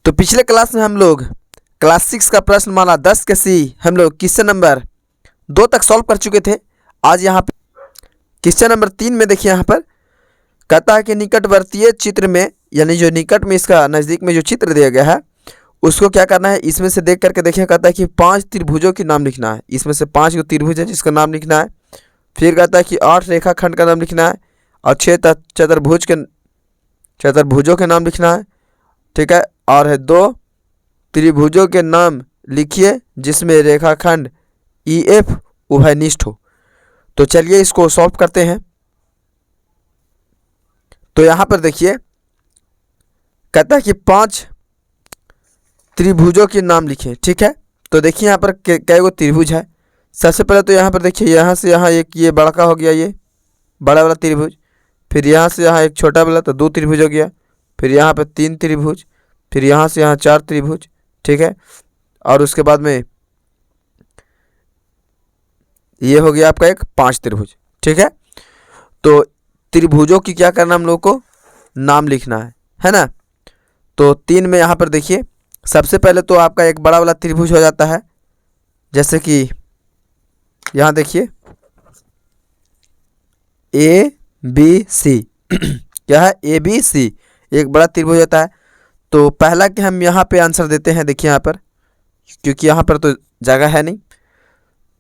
तो पिछले क्लास में हम लोग क्लास 6 का प्रश्नमाला 10 के सी हम लोग क्वेश्चन नंबर 2 तक सॉल्व कर चुके थे। आज यहाँ पे क्वेश्चन नंबर 3 में देखिए, यहाँ पर कहता है कि निकटवर्तीय चित्र में, यानी जो निकट में इसका नज़दीक में जो चित्र दिया गया है उसको क्या करना है, इसमें से देख करके देखिए। कहता है कि 5 त्रिभुजों के नाम लिखना है। इसमें से 5 जो त्रिभुज है जिसका नाम लिखना है। फिर कहता है कि 8 रेखाखंड का नाम लिखना है और 6 चतुर्भुजों के नाम लिखना है। ठीक है, और है 2 त्रिभुजों के नाम लिखिए जिसमें रेखाखंड EF उभयनिष्ठ हो। तो चलिए इसको सॉल्व करते हैं। तो यहाँ पर देखिए, कहता है कि 5 त्रिभुजों के नाम लिखें। ठीक है, तो देखिए यहाँ पर कै गो त्रिभुज है। सबसे पहले तो यहाँ पर देखिए, यहाँ से यहाँ एक ये बड़ा का हो गया, ये बड़ा वाला त्रिभुज। फिर यहाँ से यहाँ एक छोटा वाला, तो 2 त्रिभुज हो गया। फिर यहाँ पर 3 त्रिभुज। फिर यहाँ से यहाँ 4 त्रिभुज। ठीक है, और उसके बाद में ये हो गया आपका एक 5 त्रिभुज। ठीक है, तो त्रिभुजों की क्या करना, हम लोग को नाम लिखना है ना। तो 3 में यहाँ पर देखिए, सबसे पहले तो आपका एक बड़ा वाला त्रिभुज हो जाता है। जैसे कि यहाँ देखिए ABC क्या है, ABC एक बड़ा त्रिभुज होता है। तो पहला के हम यहाँ पे आंसर देते हैं। देखिए यहाँ पर, क्योंकि यहाँ पर तो जगह है नहीं,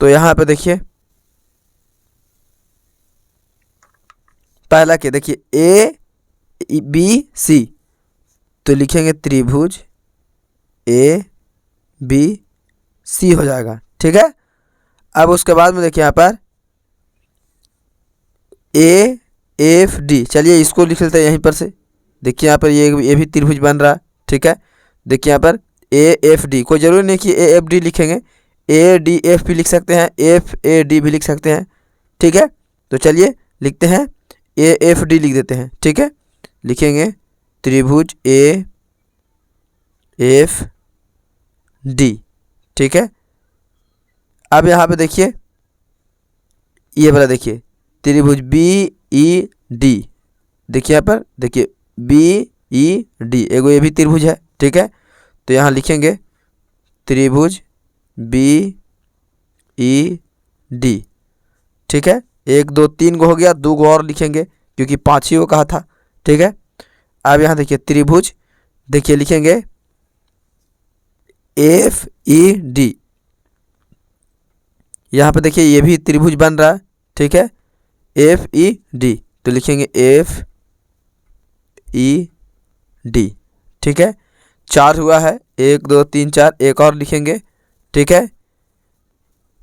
तो यहाँ पे देखिए पहला के देखिए ABC, तो लिखेंगे त्रिभुज ABC हो जाएगा। ठीक है, अब उसके बाद में देखिए यहाँ पर AFD, चलिए इसको लिख लेते हैं यहीं पर से। देखिए यहाँ पर ये भी त्रिभुज बन रहा है। ठीक है, देखिए यहाँ पर AFD, कोई ज़रूरी नहीं कि AFD लिखेंगे, ADF भी लिख सकते हैं, FAD भी लिख सकते हैं। ठीक है, तो चलिए लिखते हैं, AFD लिख देते हैं। ठीक है, लिखेंगे त्रिभुज AFD। ठीक है, अब यहाँ पे देखिए ये वाला देखिए त्रिभुज BED। देखिए यहाँ पर देखिए BED, एगो ये भी त्रिभुज है। ठीक है, तो यहाँ लिखेंगे त्रिभुज BED। ठीक है, 1 2 3 गो हो गया, 2 गो और लिखेंगे क्योंकि 5 ही वो कहा था। ठीक है, अब यहाँ देखिए त्रिभुज, देखिए लिखेंगे FED। यहाँ पे देखिए ये भी त्रिभुज बन रहा है। ठीक है, FED, तो लिखेंगे FED। ठीक है, 4 हुआ है, 1 2 3 4, एक और लिखेंगे। ठीक है,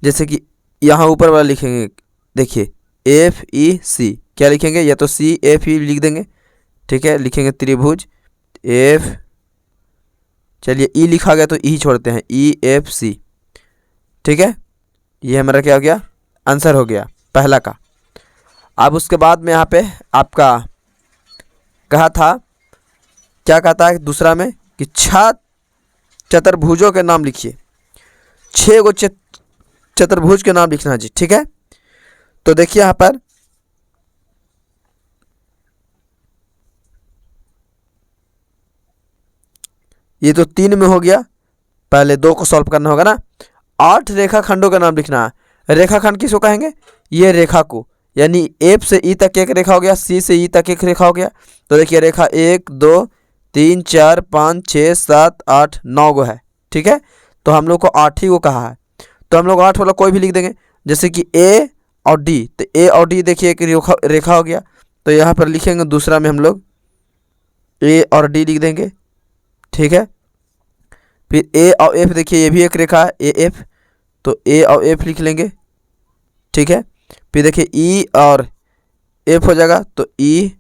जैसे कि यहाँ ऊपर वाला लिखेंगे, देखिए FEC, क्या लिखेंगे, या तो CFE लिख देंगे। ठीक है, लिखेंगे त्रिभुज चलिए E लिखा गया तो E छोड़ते हैं, EFC। ठीक है, ये हमारा क्या हो गया, आंसर हो गया पहला का। अब उसके बाद में यहाँ पे आपका कहा था, क्या कहता है दूसरा में कि 6 चतुर्भुजों के नाम लिखिए। 6 गो चतुर्भुज के नाम लिखना जी। ठीक है, तो देखिए यहाँ पर ये तो 3 में हो गया, पहले 2 को सॉल्व करना होगा ना। 8 रेखाखंडों का नाम लिखना है। रेखाखंड किसको कहेंगे, ये रेखा को, यानी F से E तक एक रेखा हो गया, C से E तक एक रेखा हो गया। तो देखिए रेखा 1 2 3 4 5 6 7 8 9 गो है। ठीक है, तो हम लोग को 8 ही को कहा है, तो हम लोग 8 वाला कोई भी लिख देंगे। जैसे कि A और D, तो A और D देखिए एक रेखा हो गया, तो यहाँ पर लिखेंगे दूसरा में हम लोग A और D लिख देंगे। ठीक है, फिर A और F, देखिए ये भी एक रेखा है AF, तो A और F लिख लेंगे। ठीक है, फिर देखिए E और F हो जाएगा, तो E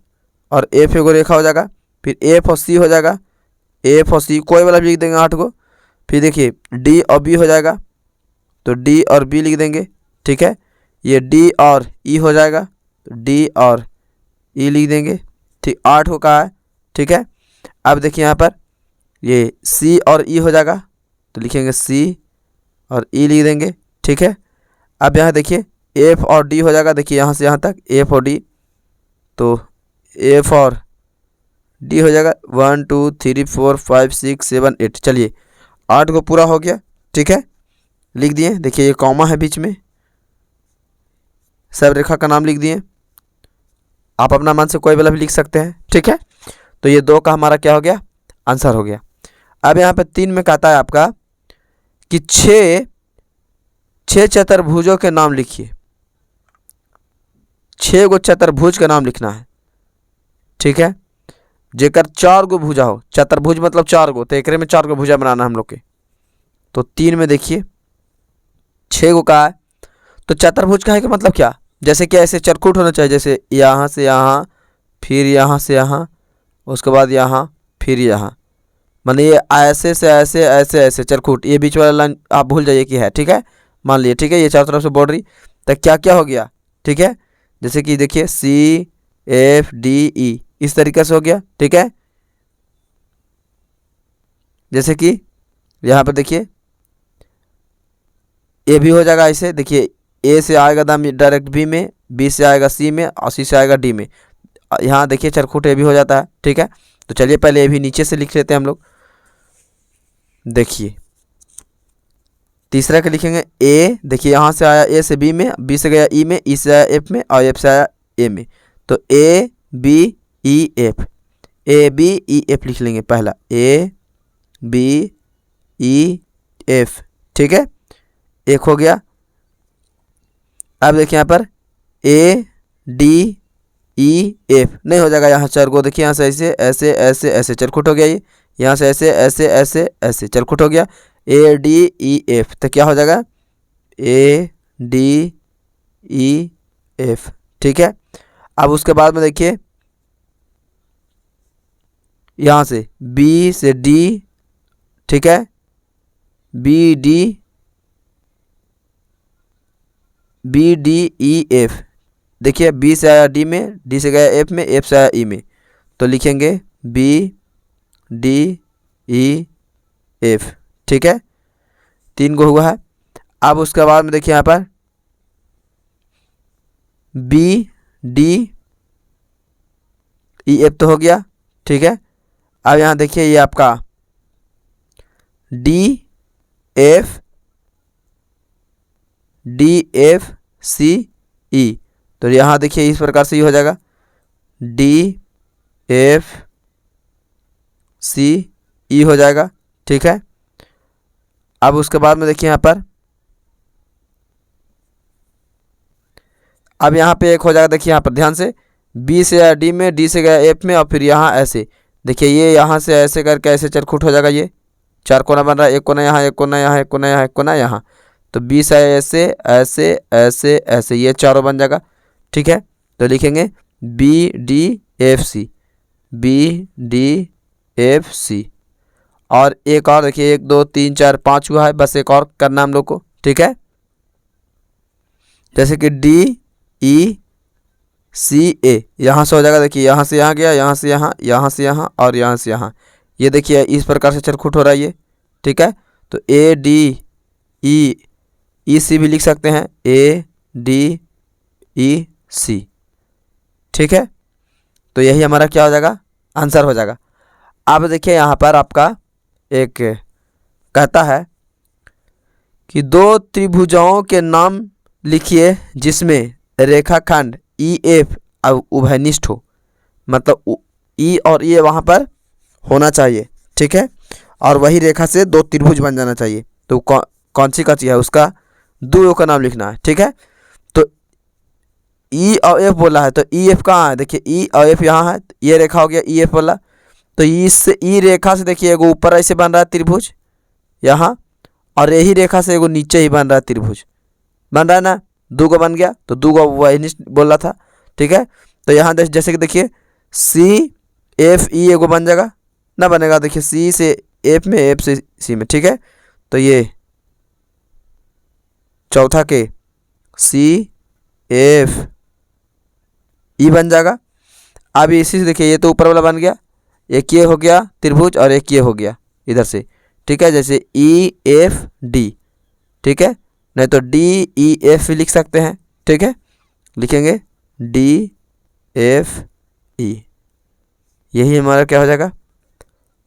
और F एगो रेखा हो जाएगा। फिर F और C हो जाएगा, F और C कोई वाला भी लिख देंगे 8 को। फिर देखिए D और B हो जाएगा, तो D और B लिख देंगे। ठीक है, ये D और E हो जाएगा, तो D और E लिख देंगे। ठीक, 8 को कहा है। ठीक है, अब देखिए यहाँ पर ये C और E हो जाएगा, तो लिखेंगे C और E लिख देंगे। ठीक है, अब यहाँ देखिए F और D हो जाएगा, देखिए यहाँ से यहाँ तक F और D, तो F और डी हो जाएगा 1 2 3 4 5 6 7 8। चलिए 8 को पूरा हो गया, ठीक है, लिख दिए। देखिए ये कॉमा है बीच में, सब रेखा का नाम लिख दिए। आप अपना मन से कोई वाला भी लिख सकते हैं, ठीक है। तो ये 2 का हमारा क्या हो गया, आंसर हो गया। अब यहाँ पे 3 में कहता है आपका कि 6 चतुर्भुजों के नाम लिखिए। 6 गो चतुर्भुज का नाम लिखना है, ठीक है, जेकर 4 गो भुजा हो। चतुर्भुज मतलब 4 गो, तो एकरे में 4 गो भुजा बनाना हम लोग के। तो 3 में देखिए 6 गो का है, तो चतुर्भुज का है कि मतलब क्या, जैसे कि ऐसे चरखुट होना चाहिए, जैसे यहाँ से यहाँ, फिर यहाँ से यहाँ, उसके बाद यहाँ, फिर यहाँ, माने ये ऐसे से ऐसे ऐसे ऐसे चरखुट, ये बीच वाला लाइन आप भूल जाइए कि है, ठीक है, मान लिए, ठीक है। ये चारों तरफ से बाउंड्री, तो क्या क्या हो गया, ठीक है, जैसे कि देखिए CFDE इस तरीके से हो गया, ठीक है। जैसे कि यहाँ पर देखिए ए भी हो जाएगा ऐसे, देखिए ए से आएगा दाम डायरेक्ट बी में, बी से आएगा सी में, और सी से आएगा डी में। यहाँ देखिए चरखुट ए भी हो जाता है, ठीक है। तो चलिए पहले ए भी नीचे से लिख लेते हैं हम लोग। देखिए तीसरा का लिखेंगे ए, देखिए यहाँ से आया ए से बी में, बी से गया ई में, ई से आया एफ में, और एफ से आया ए में। तो A B E F, A B E F लिख लेंगे पहला, ए बी ई एफ, ठीक है, एक हो गया। अब देखिए यहाँ पर ए डी ई एफ नहीं हो जाएगा, यहाँ 4 गो, देखिए यहाँ से ऐसे ऐसे ऐसे ऐसे चरखुट हो गया, ये यहाँ से ऐसे ऐसे ऐसे ऐसे चरखुट हो गया, ए डी ई एफ। तो क्या हो जाएगा ए डी ई एफ, ठीक है। अब उसके बाद में देखिए यहाँ से बी से डी, ठीक है, बी डी ई एफ, देखिए बी से आया डी में, डी से गया एफ में, एफ से आया ई में, तो लिखेंगे बी डी ई एफ, ठीक है, 3 गो हुआ है। अब उसके बाद में देखिए यहाँ पर बी डी ई एफ तो हो गया, ठीक है। अब यहाँ देखिए ये आपका डी एफ सी ई, तो यहाँ देखिए इस प्रकार से ये हो जाएगा डी एफ सी ई हो जाएगा, ठीक है। अब उसके बाद में देखिए यहाँ पर अब यहाँ पे एक हो जाएगा, देखिए यहाँ पर ध्यान से, बी से गया डी में, डी से गया एफ में, और फिर यहाँ ऐसे देखिए ये यहाँ से ऐसे करके ऐसे चरखुट हो जाएगा, ये 4 कोना बन रहा है, एक कोना यहाँ, एक कोना यहाँ, एक कोना यहाँ, एक कोना यहाँ। तो बी से ऐसे ऐसे ऐसे ऐसे ये चारों बन जाएगा, ठीक है। तो लिखेंगे B D F C, B D F C. और एक और देखिए 1 2 3 4 5 हुआ है, बस एक और करना हम लोग को, ठीक है। जैसे कि डी ई सी ए, यहाँ से हो जाएगा, देखिए यहाँ से यहाँ गया, यहाँ से यहाँ, यहाँ से यहाँ, और यहाँ से यहाँ, ये देखिए इस प्रकार से चरखुट हो रहा है ये, ठीक है। तो ए डी ई सी भी लिख सकते हैं, ए डी ई सी, ठीक है। तो यही हमारा क्या हो जाएगा, आंसर हो जाएगा। अब देखिए यहाँ पर आपका एक कहता है कि 2 त्रिभुजाओं के नाम लिखिए जिसमें रेखाखंड ई एफ उभयनिष्ठ हो, मतलब ई और ए वहाँ पर होना चाहिए, ठीक है, और वही रेखा से 2 त्रिभुज बन जाना चाहिए। तो कौन सी का है, उसका 2 का नाम लिखना है, ठीक है। तो ई और एफ बोला है, तो ई एफ कहाँ है, देखिए ई और एफ यहाँ है, ये रेखा हो गया ई एफ वाला। तो इससे ई रेखा से देखिए एगो ऊपर ऐसे बन रहा है त्रिभुज यहाँ, और यही रेखा से एगो नीचे ही बन रहा है त्रिभुज, बन रहा है ना, 2 गो बन गया। तो 2 गो वही बोल रहा था, ठीक है। तो यहाँ जैसे कि देखिए सी एफ ई एगो बन जाएगा ना, बनेगा, देखिए सी से एफ में, एफ से सी में, ठीक है। तो ये चौथा के सी एफ ई बन जाएगा। अब इसी से देखिए ये तो ऊपर वाला बन गया, एक ये हो गया त्रिभुज और एक ये हो गया इधर से, ठीक है, जैसे ई एफ डी, ठीक है, नहीं तो डी ई एफ लिख सकते हैं, ठीक है, लिखेंगे डी एफ ई, यही हमारा क्या हो जाएगा,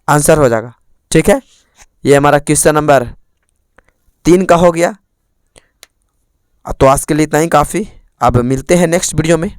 आंसर हो जाएगा। ठीक है, ये हमारा क्वेश्चन नंबर 3 का हो गया। तो आज के लिए इतना ही काफ़ी। अब मिलते हैं नेक्स्ट वीडियो में।